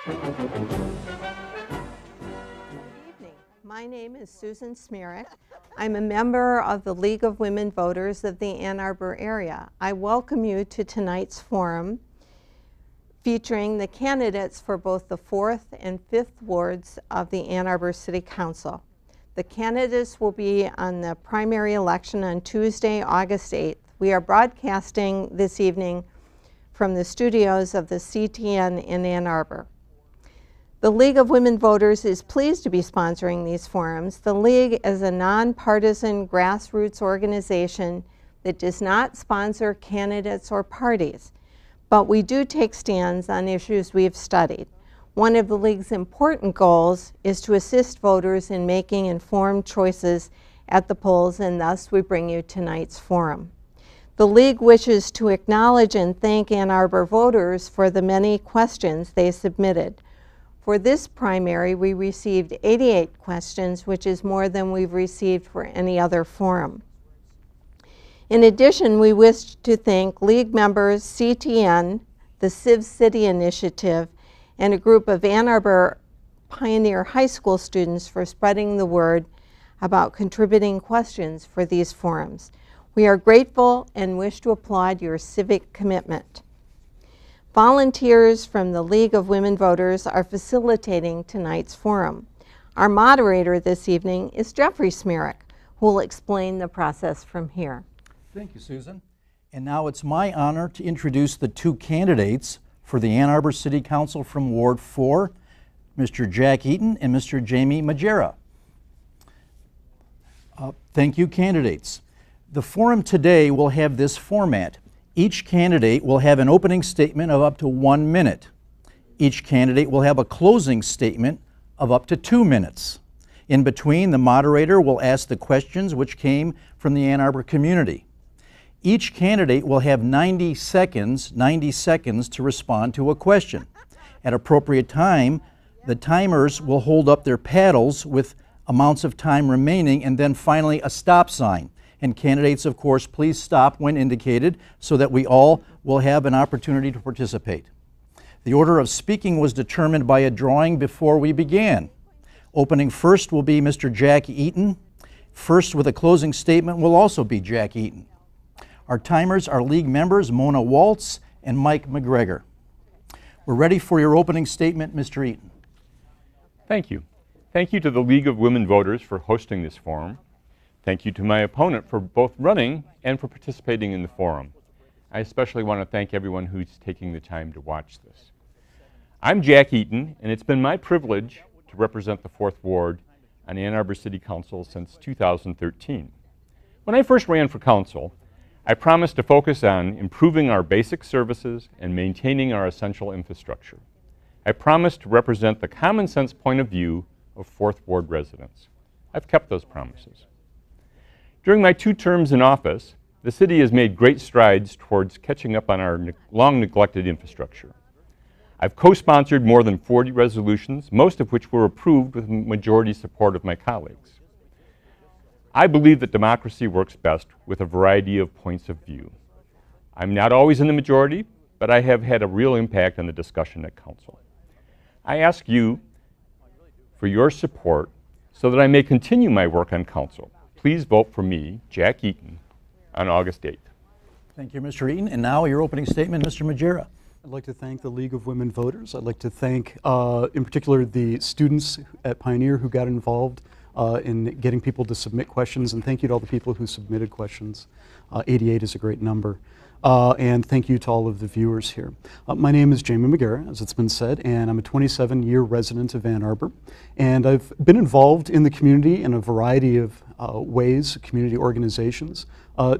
Evening. My name is Susan Smierick. I'm a member of the League of Women Voters of the Ann Arbor area. I welcome you to tonight's forum featuring the candidates for both the 4th and 5th wards of the Ann Arbor City Council. The candidates will be on the primary election on Tuesday, August 8th. We are broadcasting this evening from the studios of the CTN in Ann Arbor. The League of Women Voters is pleased to be sponsoring these forums. The League is a nonpartisan grassroots organization that does not sponsor candidates or parties, but we do take stands on issues we've studied. One of the League's important goals is to assist voters in making informed choices at the polls, and thus we bring you tonight's forum. The League wishes to acknowledge and thank Ann Arbor voters for the many questions they submitted. For this primary, we received 88 questions, which is more than we've received for any other forum. In addition, we wish to thank League members, CTN, the Civ City Initiative, and a group of Ann Arbor Pioneer High School students for spreading the word about contributing questions for these forums. We are grateful and wish to applaud your civic commitment. Volunteers from the League of Women Voters are facilitating tonight's forum. Our moderator this evening is Jeffrey Smierick, who will explain the process from here. Thank you, Susan. And now it's my honor to introduce the two candidates for the Ann Arbor City Council from Ward 4, Mr. Jack Eaton and Mr. Jamie Majera. Thank you, candidates. The forum today will have this format. Each candidate will have an opening statement of up to 1 minute. Each candidate will have a closing statement of up to 2 minutes. In between, the moderator will ask the questions which came from the Ann Arbor community. Each candidate will have 90 seconds to respond to a question. At appropriate time, the timers will hold up their paddles with amounts of time remaining, and then finally a stop sign. And candidates, of course, please stop when indicated so that we all will have an opportunity to participate. The order of speaking was determined by a drawing before we began. Opening first will be Mr. Jack Eaton. First with a closing statement will also be Jack Eaton. Our timers are League members Mona Waltz and Mike McGregor. We're ready for your opening statement, Mr. Eaton. Thank you. Thank you to the League of Women Voters for hosting this forum. Thank you to my opponent for both running and for participating in the forum. I especially want to thank everyone who's taking the time to watch this. I'm Jack Eaton, and it's been my privilege to represent the 4th Ward on Ann Arbor City Council since 2013. When I first ran for council, I promised to focus on improving our basic services and maintaining our essential infrastructure. I promised to represent the common sense point of view of 4th Ward residents. I've kept those promises. During my 2 terms in office, the city has made great strides towards catching up on our long neglected infrastructure. I've co-sponsored more than 40 resolutions, most of which were approved with majority support of my colleagues. I believe that democracy works best with a variety of points of view. I'm not always in the majority, but I have had a real impact on the discussion at council. I ask you for your support so that I may continue my work on council. Please vote for me, Jack Eaton, on August 8th. Thank you, Mr. Eaton. And now your opening statement, Mr. Majera. I'd like to thank the League of Women Voters. I'd like to thank, in particular, the students at Pioneer who got involved in getting people to submit questions, and thank you to all the people who submitted questions. 88 is a great number. And thank you to all of the viewers here. My name is Jamie McGarrett, as it's been said, and I'm a 27-year resident of Ann Arbor. And I've been involved in the community in a variety of ways, community organizations,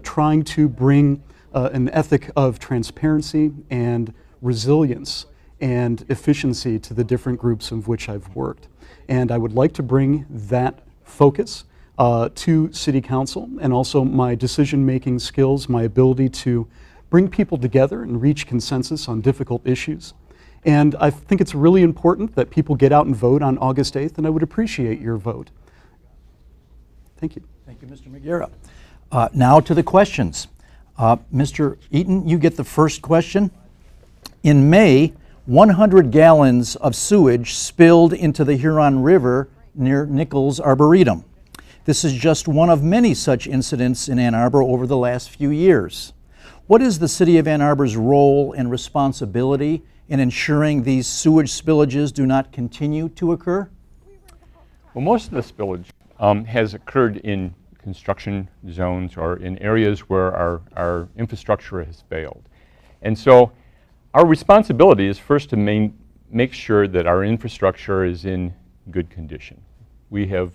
trying to bring an ethic of transparency and resilience and efficiency to the different groups of which I've worked. And I would like to bring that focus to City Council, and also my decision-making skills, my ability to bring people together and reach consensus on difficult issues. And I think it's really important that people get out and vote on August 8th, and I would appreciate your vote. Thank you. Thank you, Mr. McGarrett. Now to the questions. Mr. Eaton, you get the first question. In May, 100 gallons of sewage spilled into the Huron River near Nichols Arboretum. This is just one of many such incidents in Ann Arbor over the last few years. What is the City of Ann Arbor's role and responsibility in ensuring these sewage spillages do not continue to occur? Well, most of the spillage has occurred in construction zones or in areas where our infrastructure has failed. And so our responsibility is first to make sure that our infrastructure is in good condition. We have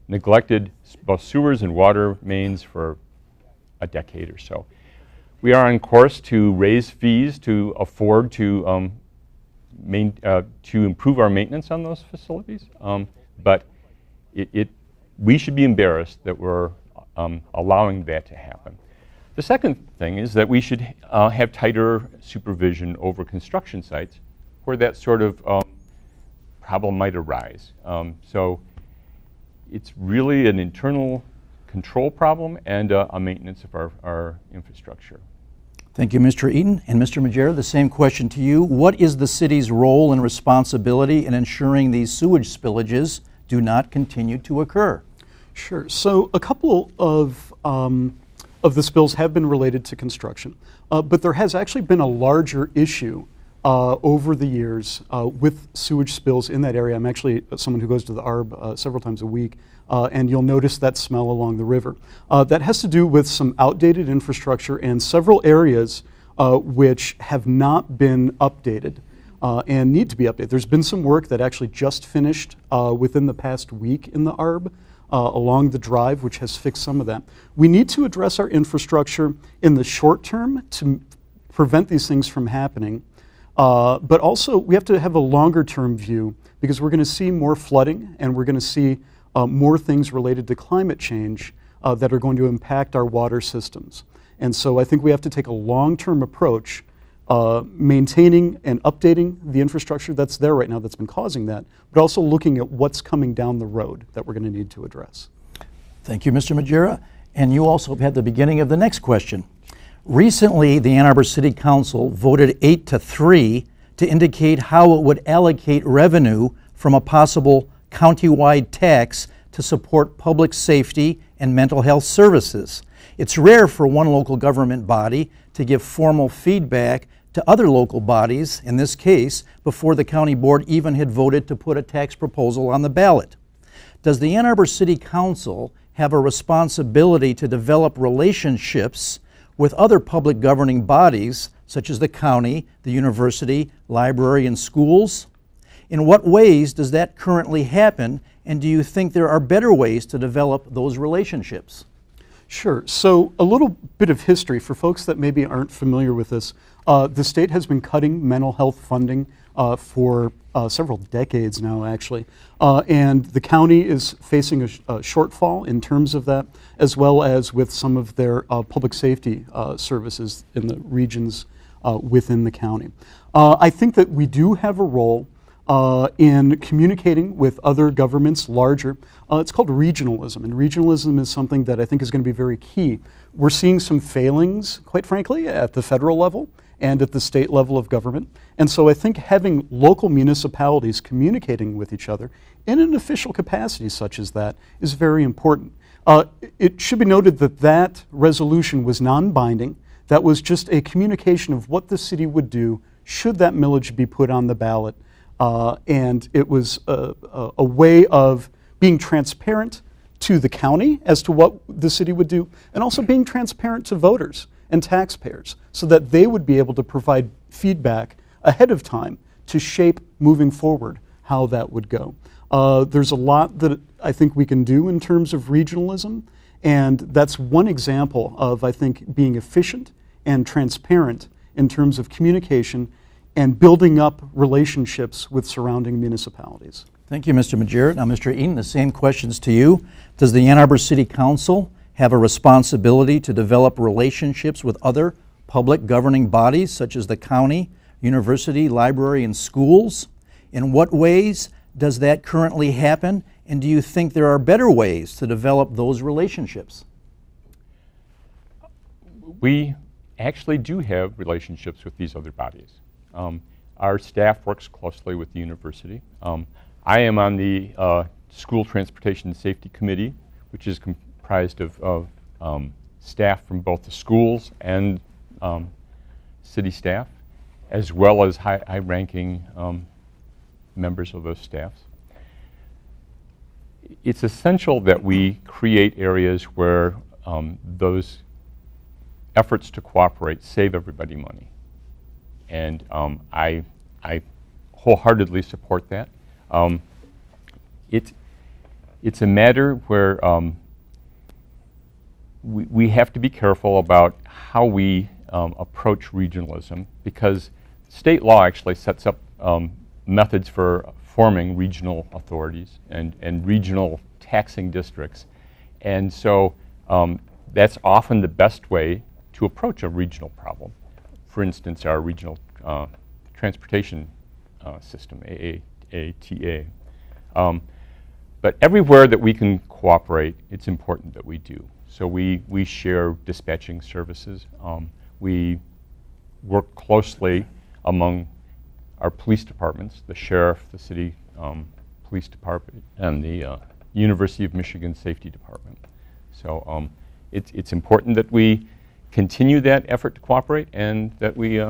neglected both sewers and water mains for a decade or so. We are on course to raise fees to afford to improve our maintenance on those facilities, but we should be embarrassed that we're allowing that to happen. The second thing is that we should have tighter supervision over construction sites where that sort of problem might arise. So it's really an internal control problem and a maintenance of our infrastructure. Thank you, Mr. Eaton. And Mr. Majera, the same question to you. What is the city's role and responsibility in ensuring these sewage spillages do not continue to occur? Sure. So a couple of the spills have been related to construction, but there has actually been a larger issue over the years with sewage spills in that area. I'm actually someone who goes to the Arb several times a week, and you'll notice that smell along the river. That has to do with some outdated infrastructure and several areas which have not been updated and need to be updated. There's been some work that actually just finished within the past week in the Arb along the drive, which has fixed some of that. We need to address our infrastructure in the short term to prevent these things from happening. But also, we have to have a longer term view because we're going to see more flooding and we're going to see more things related to climate change that are going to impact our water systems. And so I think we have to take a long-term approach, maintaining and updating the infrastructure that's there right now that's been causing that, but also looking at what's coming down the road that we're going to need to address. Thank you, Mr. Majera. And you also had the beginning of the next question. Recently, the Ann Arbor City Council voted 8-3 to indicate how it would allocate revenue from a possible countywide tax to support public safety and mental health services. It's rare for one local government body to give formal feedback to other local bodies, in this case, before the county board even had voted to put a tax proposal on the ballot. Does the Ann Arbor City Council have a responsibility to develop relationships with other public governing bodies, such as the county, the university, library, and schools? In what ways does that currently happen, and do you think there are better ways to develop those relationships? Sure. So a little bit of history for folks that maybe aren't familiar with this. The state has been cutting mental health funding for several decades now, actually. And the county is facing a shortfall in terms of that, as well as with some of their public safety services in the regions within the county. I think that we do have a role in communicating with other governments larger. It's called regionalism, and regionalism is something that I think is going to be very key. We're seeing some failings, quite frankly, at the federal level and at the state level of government. And so I think having local municipalities communicating with each other in an official capacity such as that is very important. It should be noted that that resolution was non-binding. That was just a communication of what the city would do should that millage be put on the ballot. And it was a way of being transparent to the county as to what the city would do, and also being transparent to voters and taxpayers so that they would be able to provide feedback ahead of time to shape moving forward how that would go. There's a lot that I think we can do in terms of regionalism, and that's one example of, I think, being efficient and transparent in terms of communication and building up relationships with surrounding municipalities. Thank you, Mr. Majera. Now, Mr. Eaton, the same questions to you. Does the Ann Arbor City Council have a responsibility to develop relationships with other public governing bodies, such as the county, university, library, and schools? In what ways does that currently happen, and do you think there are better ways to develop those relationships? We actually do have relationships with these other bodies. our staff works closely with the university. I am on the School Transportation Safety Committee, which is comprised of staff from both the schools and city staff, as well as high-ranking members of those staffs. It's essential that we create areas where those efforts to cooperate save everybody money. And I wholeheartedly support that. It's a matter where we have to be careful about how we approach regionalism, because state law actually sets up methods for forming regional authorities and regional taxing districts. And so that's often the best way to approach a regional problem. For instance, our regional transportation system, AATA. But everywhere that we can cooperate, it's important that we do. So we share dispatching services. We work closely among our police departments, the sheriff, the city police department, and the University of Michigan Safety Department. So it's important that we continue that effort to cooperate and that we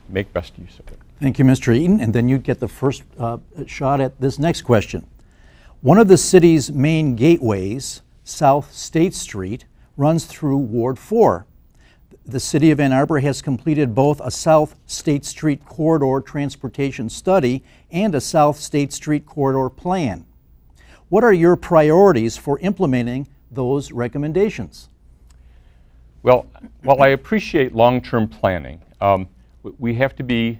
make best use of it. Thank you, Mr. Eaton. And then you get the first shot at this next question. One of the city's main gateways, South State Street, runs through Ward 4. The City of Ann Arbor has completed both a South State Street corridor transportation study and a South State Street corridor plan. What are your priorities for implementing those recommendations? Well, while I appreciate long-term planning, we have to be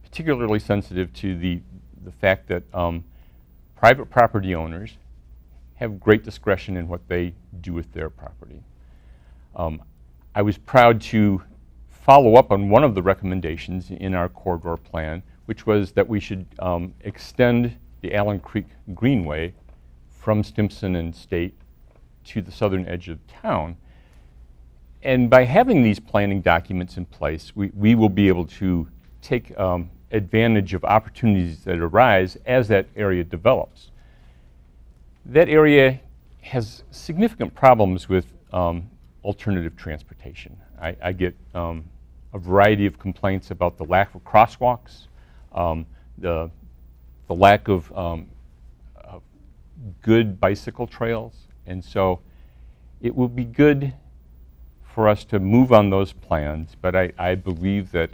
particularly sensitive to the fact that private property owners have great discretion in what they do with their property. I was proud to follow up on one of the recommendations in our corridor plan, which was that we should extend the Allen Creek Greenway from Stimson and State to the southern edge of town. And by having these planning documents in place, we will be able to take advantage of opportunities that arise as that area develops. That area has significant problems with alternative transportation. I get a variety of complaints about the lack of crosswalks, the lack of good bicycle trails, and so it will be good for us to move on those plans, but I believe that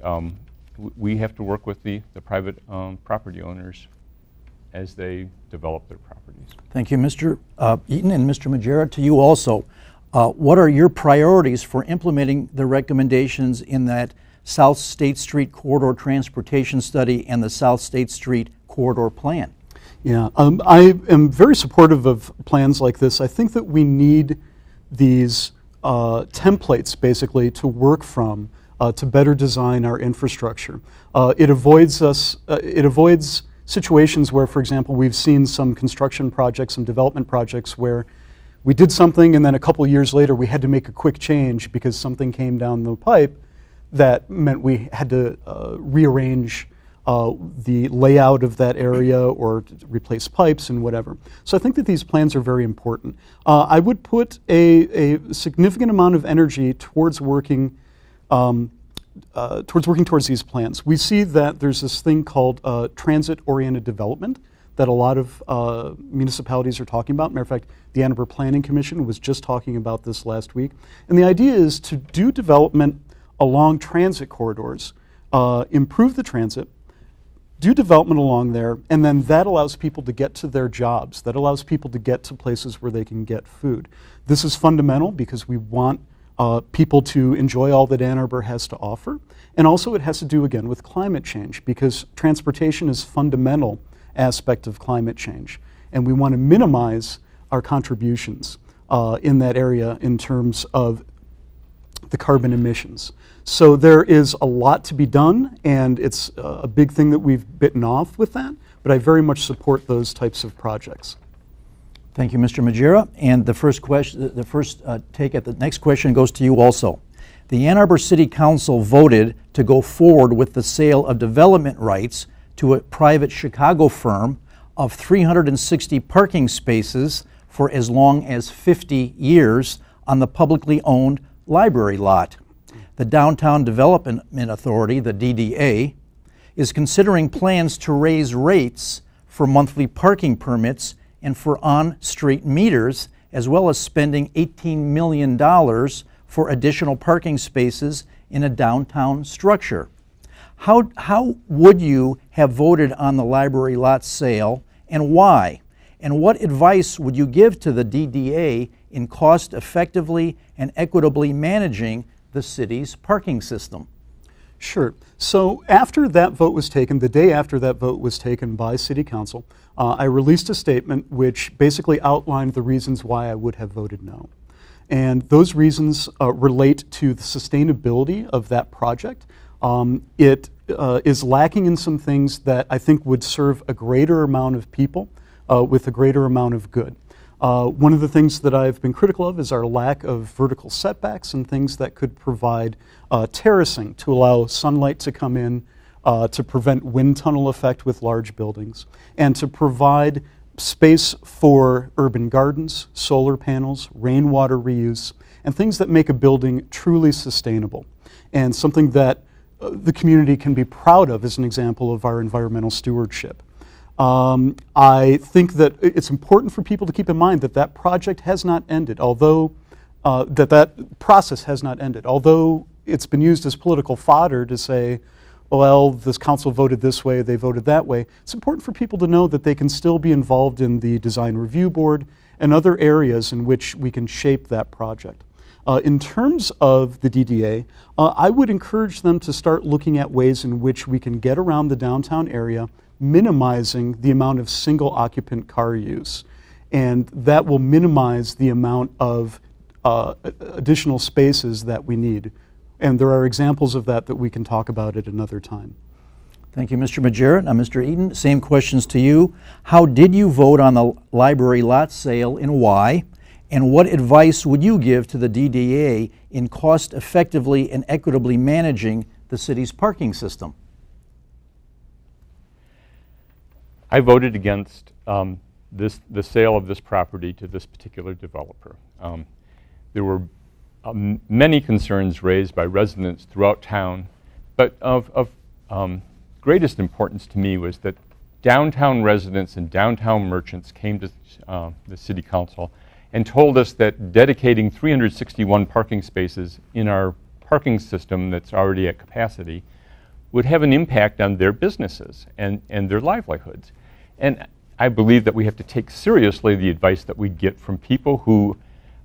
we have to work with the private property owners as they develop their properties. Thank you, Mr. Eaton, and Mr. Majera, to you also. What are your priorities for implementing the recommendations in that South State Street Corridor Transportation Study and the South State Street Corridor Plan? Yeah, I am very supportive of plans like this. I think that we need these templates basically to work from to better design our infrastructure. It avoids situations where, for example, we've seen some construction projects, some development projects where we did something and then a couple years later we had to make a quick change because something came down the pipe that meant we had to rearrange the layout of that area or replace pipes and whatever. So I think that these plans are very important. I would put a significant amount of energy towards working towards these plans. We see that there's this thing called transit-oriented development that a lot of municipalities are talking about. Matter of fact, the Ann Arbor Planning Commission was just talking about this last week. And the idea is to do development along transit corridors, improve the transit, do development along there, and then that allows people to get to their jobs. That allows people to get to places where they can get food. This is fundamental because we want people to enjoy all that Ann Arbor has to offer. And also it has to do, again, with climate change, because transportation is a fundamental aspect of climate change. And we want to minimize our contributions in that area in terms of the carbon emissions. So there is a lot to be done, and it's a big thing that we've bitten off with that, but I very much support those types of projects. Thank you, Mr. Majera. And the first take at the next question goes to you also. The Ann Arbor City Council voted to go forward with the sale of development rights to a private Chicago firm of 360 parking spaces for as long as 50 years on the publicly owned library lot. The Downtown Development Authority, the DDA, is considering plans to raise rates for monthly parking permits and for on-street meters, as well as spending $18 million for additional parking spaces in a downtown structure. How would you have voted on the library lot sale, and why? And what advice would you give to the DDA in cost effectively and equitably managing the city's parking system? Sure. So after that vote was taken, the day after that vote was taken by City Council, I released a statement which basically outlined the reasons why I would have voted no. And those reasons relate to the sustainability of that project. It is lacking in some things that I think would serve a greater amount of people with a greater amount of good. One of the things that I've been critical of is our lack of vertical setbacks and things that could provide terracing to allow sunlight to come in, to prevent wind tunnel effect with large buildings, and to provide space for urban gardens, solar panels, rainwater reuse, and things that make a building truly sustainable, and something that the community can be proud of as an example of our environmental stewardship. I think that it's important for people to keep in mind that that project has not ended, although that process has not ended. Although it's been used as political fodder to say, well, this council voted this way, they voted that way. It's important for people to know that they can still be involved in the design review board and other areas in which we can shape that project. In terms of the DDA, I would encourage them to start looking at ways in which we can get around the downtown area, minimizing the amount of single occupant car use. And that will minimize the amount of additional spaces that we need. And there are examples of that we can talk about at another time. Thank you, Mr. Majera. Now, Mr. Eden, same questions to you. How did you vote on the library lot sale and why? And what advice would you give to the DDA in cost effectively and equitably managing the city's parking system? I voted against the sale of this property to this particular developer. There were many concerns raised by residents throughout town, but of greatest importance to me was that downtown residents and downtown merchants came to the City Council and told us that dedicating 361 parking spaces in our parking system that's already at capacity would have an impact on their businesses and their livelihoods. And I believe that we have to take seriously the advice that we get from people who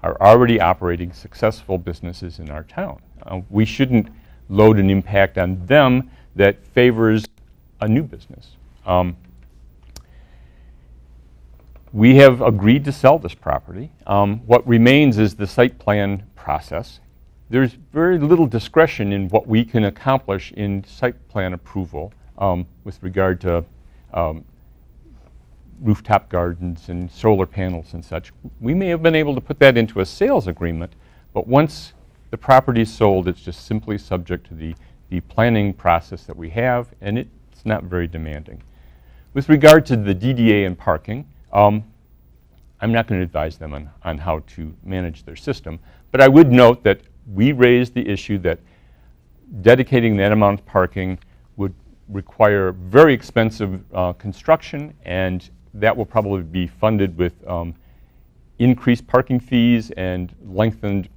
are already operating successful businesses in our town. We shouldn't load an impact on them that favors a new business. We have agreed to sell this property. What remains is the site plan process. There's very little discretion in what we can accomplish in site plan approval with regard to rooftop gardens and solar panels and such. We may have been able to put that into a sales agreement, but once the property is sold, it's just simply subject to the planning process that we have, and it's not very demanding. With regard to the DDA and parking, I'm not going to advise them on how to manage their system, but I would note that we raised the issue that dedicating that amount of parking would require very expensive construction, and that will probably be funded with increased parking fees and lengthened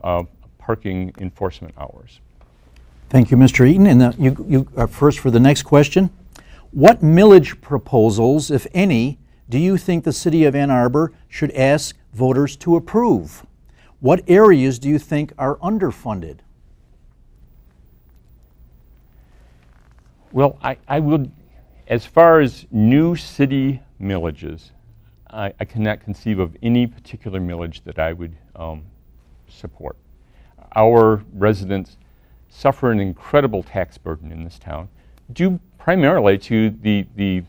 parking enforcement hours. Thank you, Mr. Eaton. And you are first for the next question. What millage proposals, if any, do you think the City of Ann Arbor should ask voters to approve? What areas do you think are underfunded? Well, I would, as far as new city millages, I cannot conceive of any particular millage that I would support. Our residents suffer an incredible tax burden in this town, due primarily to the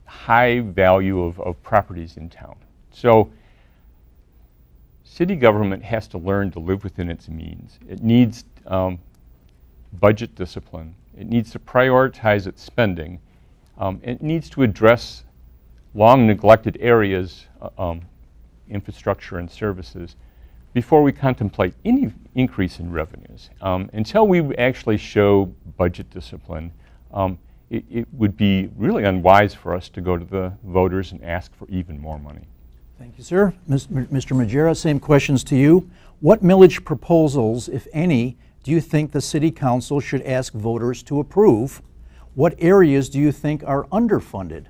high value of properties in town. So city government has to learn to live within its means. It needs budget discipline. It needs to prioritize its spending. It needs to address long neglected areas, infrastructure and services, before we contemplate any increase in revenues. Until we actually show budget discipline, it would be really unwise for us to go to the voters and ask for even more money. Thank you, sir. Mr. Majera, same questions to you. What millage proposals, if any, do you think the City Council should ask voters to approve? What areas do you think are underfunded?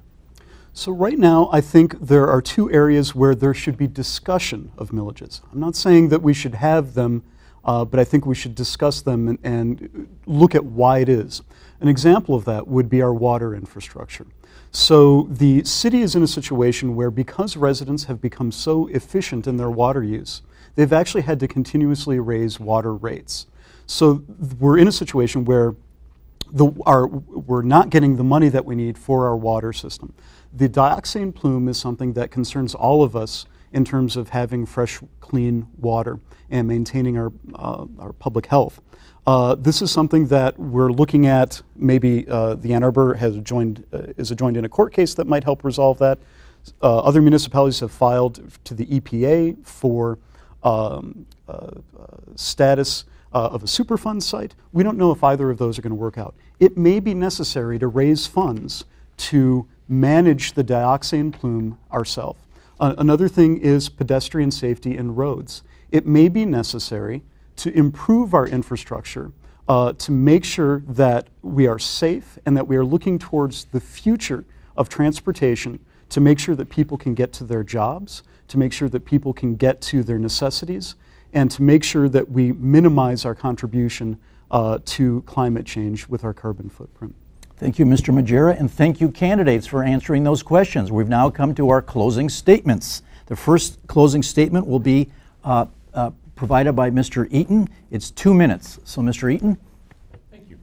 So right now, I think there are two areas where there should be discussion of millages. I'm not saying that we should have them, but I think we should discuss them and look at why it is. An example of that would be our water infrastructure. So the city is in a situation where, because residents have become so efficient in their water use, they've actually had to continuously raise water rates. So we're in a situation where we're not getting the money that we need for our water system. The dioxane plume is something that concerns all of us in terms of having fresh, clean water and maintaining our public health. This is something that we're looking at. Maybe the Ann Arbor is joined in a court case that might help resolve that. Other municipalities have filed to the EPA for status of a Superfund site. We don't know if either of those are going to work out. It may be necessary to raise funds to manage the dioxane plume ourselves. Another thing is pedestrian safety in roads. It may be necessary to improve our infrastructure to make sure that we are safe and that we are looking towards the future of transportation, to make sure that people can get to their jobs, to make sure that people can get to their necessities, and to make sure that we minimize our contribution to climate change with our carbon footprint. Thank you, Mr. Majera, and thank you, candidates, for answering those questions. We've now come to our closing statements. The first closing statement will be provided by Mr. Eaton. It's 2 minutes. So, Mr. Eaton. Thank you.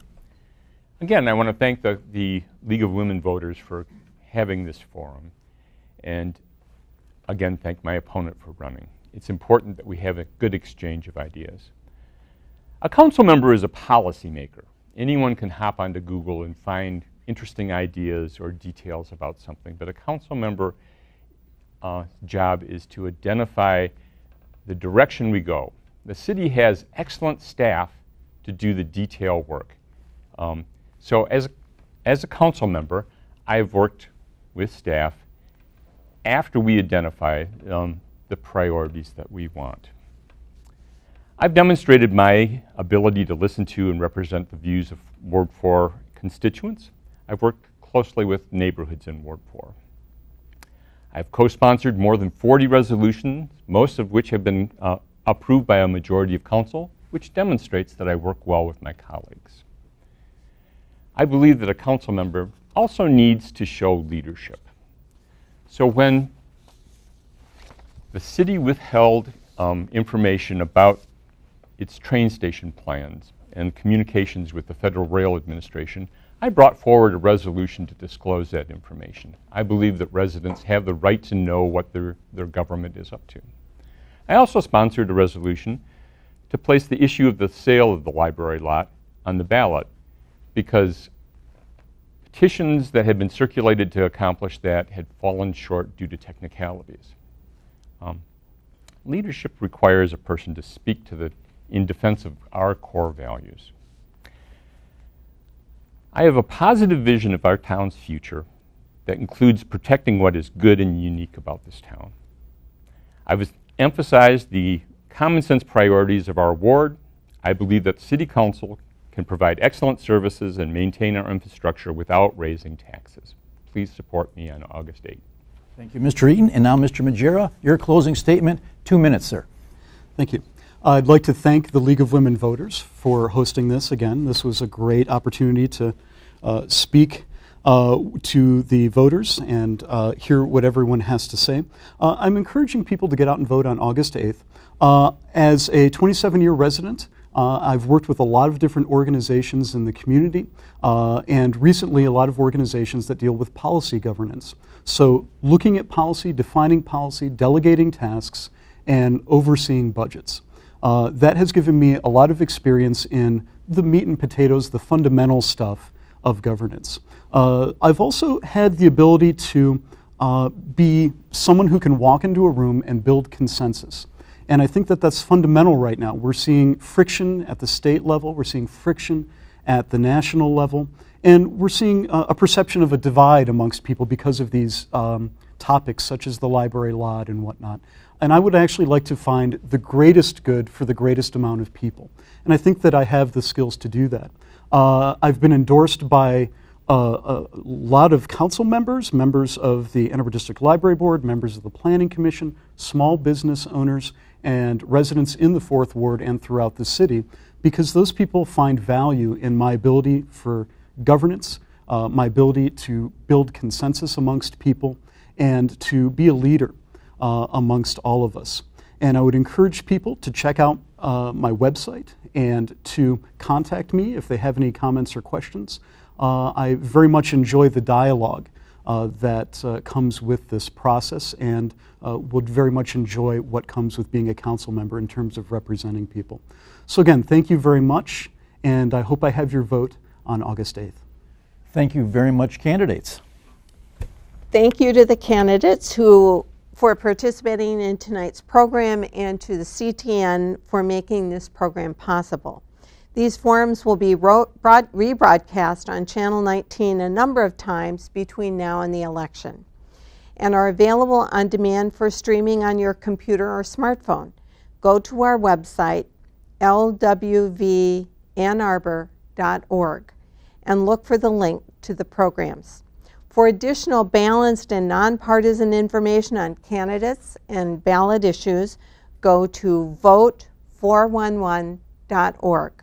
Again, I want to thank the League of Women Voters for having this forum, and again, thank my opponent for running. It's important that we have a good exchange of ideas. A council member is a policymaker. Anyone can hop onto Google and find interesting ideas or details about something, but a council member's job is to identify the direction we go. The city has excellent staff to do the detail work. So as a council member, I've worked with staff after we identify the priorities that we want. I've demonstrated my ability to listen to and represent the views of Ward 4 constituents. I've worked closely with neighborhoods in Ward 4. I've co-sponsored more than 40 resolutions, most of which have been approved by a majority of council, which demonstrates that I work well with my colleagues. I believe that a council member also needs to show leadership. So when the city withheld information about its train station plans and communications with the Federal Rail Administration, I brought forward a resolution to disclose that information. I believe that residents have the right to know what their government is up to. I also sponsored a resolution to place the issue of the sale of the library lot on the ballot, because petitions that had been circulated to accomplish that had fallen short due to technicalities. Leadership requires a person to speak in defense of our core values. I have a positive vision of our town's future that includes protecting what is good and unique about this town. I've emphasized the common sense priorities of our ward. I believe that City Council can provide excellent services and maintain our infrastructure without raising taxes. Please support me on August 8th. Thank you, Mr. Eaton. And now, Mr. Majera, your closing statement, 2 minutes, sir. Thank you. I'd like to thank the League of Women Voters for hosting this again. This was a great opportunity to speak to the voters and hear what everyone has to say. I'm encouraging people to get out and vote on August 8th. As a 27-year resident, I've worked with a lot of different organizations in the community, and recently a lot of organizations that deal with policy governance. So looking at policy, defining policy, delegating tasks, and overseeing budgets. That has given me a lot of experience in the meat and potatoes, the fundamental stuff of governance. I've also had the ability to be someone who can walk into a room and build consensus. And I think that that's fundamental right now. We're seeing friction at the state level, we're seeing friction at the national level, and we're seeing a perception of a divide amongst people because of these topics such as the library lot and whatnot. And I would actually like to find the greatest good for the greatest amount of people. And I think that I have the skills to do that. I've been endorsed by a lot of council members, members of the Ann Arbor District Library Board, members of the Planning Commission, small business owners, and residents in the 4th Ward and throughout the city, because those people find value in my ability for governance, my ability to build consensus amongst people, and to be a leader amongst all of us. And I would encourage people to check out my website and to contact me if they have any comments or questions. I very much enjoy the dialogue that comes with this process, and would very much enjoy what comes with being a council member in terms of representing people. So again, thank you very much, and I hope I have your vote on August 8th. Thank you very much, candidates. Thank you to the candidates for participating in tonight's program, and to the CTN for making this program possible. These forums will be rebroadcast on Channel 19 a number of times between now and the election, and are available on demand for streaming on your computer or smartphone. Go to our website, lwvannarbor.org, and look for the link to the programs. For additional balanced and nonpartisan information on candidates and ballot issues, go to vote411.org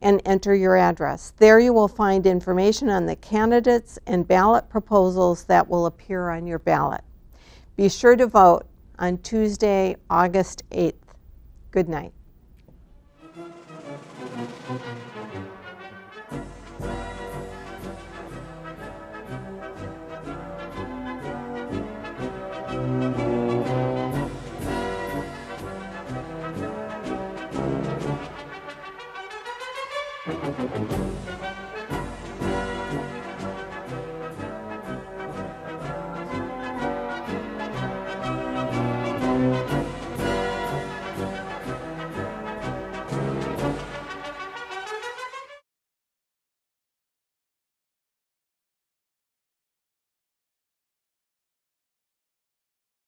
and enter your address. There you will find information on the candidates and ballot proposals that will appear on your ballot. Be sure to vote on Tuesday, August 8th. Good night.